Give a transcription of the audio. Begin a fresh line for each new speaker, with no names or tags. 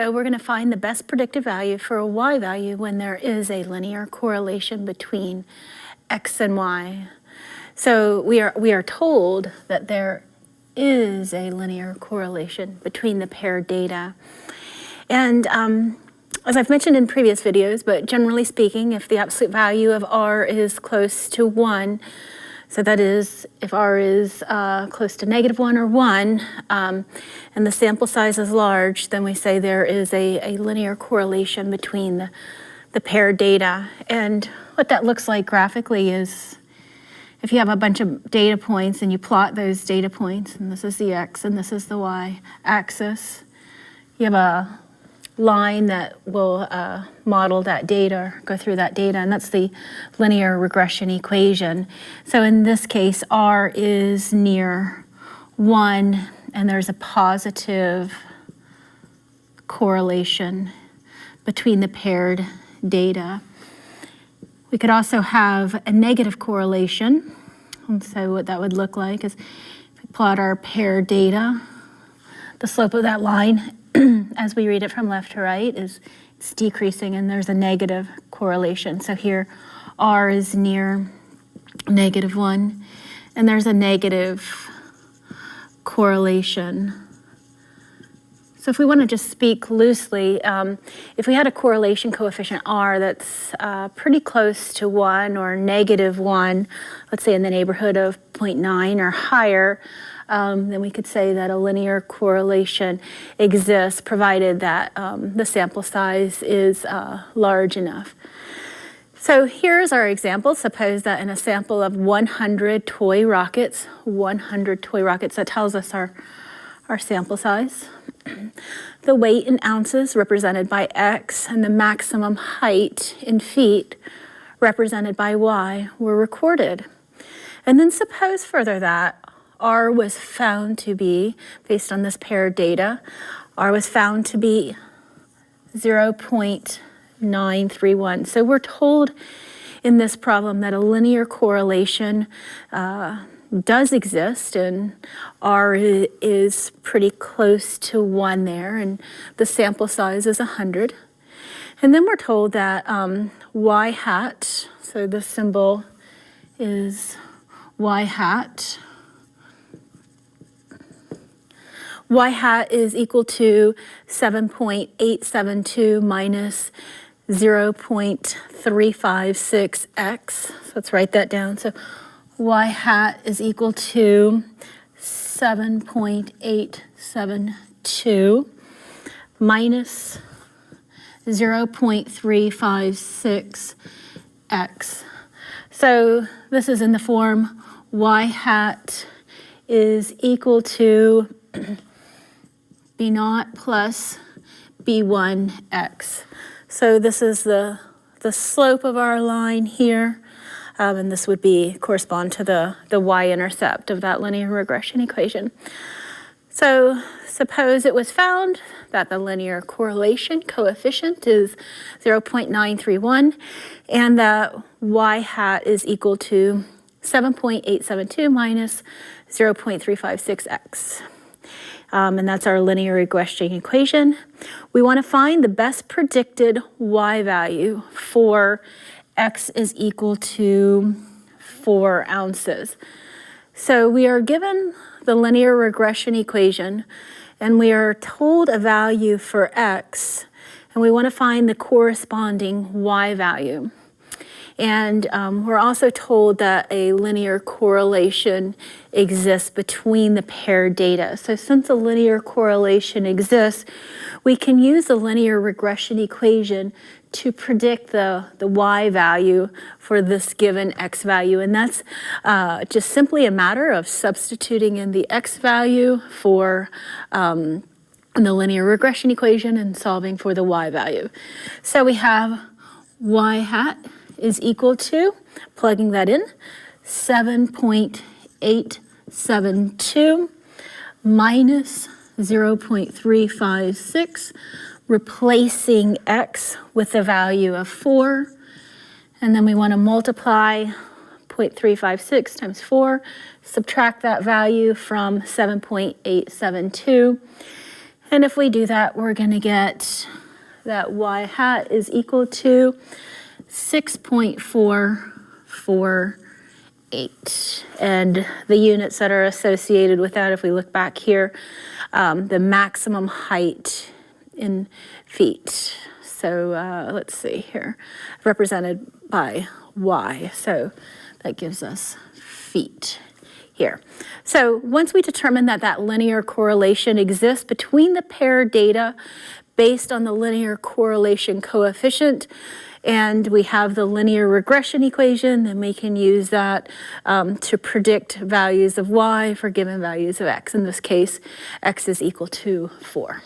video, we're going to find the best predictive value for a y value when there is a linear correlation between x and y. So we are told that there is a linear correlation between the paired data. And as I've mentioned in previous videos, but generally speaking, if the absolute value of r is close to 1, so that is, if r is close to -1 or 1, and the sample size is large, then we say there is a linear correlation between the paired data. And what that looks like graphically is if you have a bunch of data points and you plot those data points, and this is the x and this is the y axis, you have a line that will model that data, go through that data, and that's the linear regression equation. So in this case, r is near 1, and there's a positive correlation between the paired data. We could also have a negative correlation, and so what that would look like is if we plot our paired data, the slope of that line as we read it from left to right it's decreasing, and there's a negative correlation. So here r is near -1, and there's a negative correlation. So if we want to just speak loosely, if we had a correlation coefficient r that's pretty close to 1 or -1, let's say in the neighborhood of 0.9 or higher, then we could say that a linear correlation exists, provided that the sample size is large enough. So here's our example. Suppose that in a sample of 100 toy rockets, that tells us our sample size. The weight in ounces represented by x and the maximum height in feet represented by y were recorded. And then suppose further that r was found to be, based on this paired data, r was found to be 0.931. So we're told in this problem that a linear correlation does exist, and r is pretty close to 1 there, and the sample size is 100. And then we're told that y hat, so the symbol is y hat, y hat is equal to 7.872 minus 0.356x. So let's write that down. So y hat is equal to 7.872 minus 0.356x. So this is in the form y hat is equal to b0 plus b1x. So this is the slope of our line here, and this would correspond to the y-intercept of that linear regression equation. So suppose it was found that the linear correlation coefficient is 0.931, and that y hat is equal to 7.872 minus 0.356x. And that's our linear regression equation. We want to find the best predicted y value for x is equal to 4 ounces. So we are given the linear regression equation, and we are told a value for x, and we want to find the corresponding y value. And we're also told that a linear correlation exists between the paired data. So since a linear correlation exists, we can use the linear regression equation to predict the y value for this given x value. And that's just simply a matter of substituting in the x value for the linear regression equation and solving for the y value. So we have y hat is equal to, plugging that in, 7.872 minus 0.356, replacing x with the value of 4. And then we want to multiply 0.356 times 4, subtract that value from 7.872, And if we do that, we're going to get that y hat is equal to 6.448. And the units that are associated with that, if we look back here, the maximum height in feet. So let's see here, represented by y. So that gives us feet here. So once we determine that that linear correlation exists between the pair data based on the linear correlation coefficient, and we have the linear regression equation, then we can use that to predict values of y for given values of x. In this case, x is equal to 4.